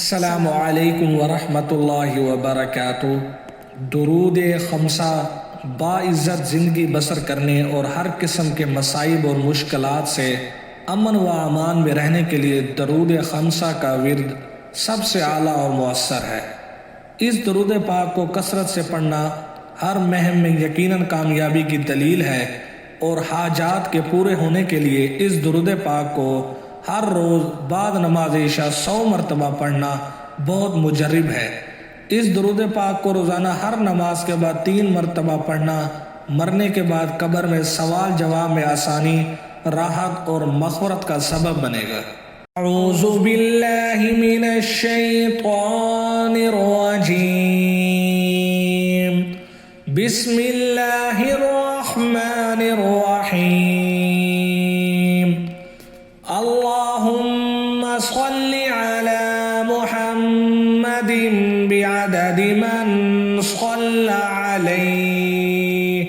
السلام علیکم ورحمۃ اللہ وبرکاتہ۔ درود خمسہ باعزت زندگی بسر کرنے اور ہر قسم کے مصائب اور مشکلات سے امن و امان میں رہنے کے لیے درود خمسہ کا ورد سب سے اعلیٰ اور مؤثر ہے۔ اس درود پاک کو کثرت سے پڑھنا ہر مہم میں یقیناً کامیابی کی دلیل ہے اور حاجات کے پورے ہونے کے لیے اس درود پاک کو ہر روز بعد نماز عشاء 100 مرتبہ پڑھنا بہت مجرب ہے۔ اس درود پاک کو روزانہ ہر نماز کے بعد 3 مرتبہ پڑھنا مرنے کے بعد قبر میں سوال جواب میں آسانی، راحت اور مغفرت کا سبب بنے گا۔ اعوذ باللہ من الشیطان الرجیم، بسم اللہ الرحمن الرحیم، اللہم صل علی محمد بعدد من صلی علیہ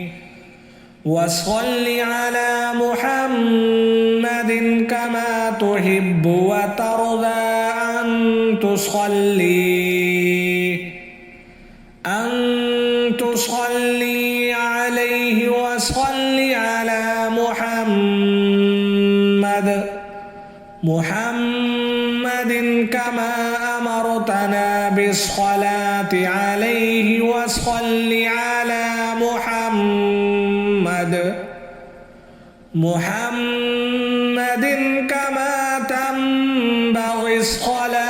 وصل علی محمد کما تحب وترضى أن تصلي عليه وصل على محمد كما أمرتنا بالصلاة عليه وصل على محمد كما تنبغي الصلاة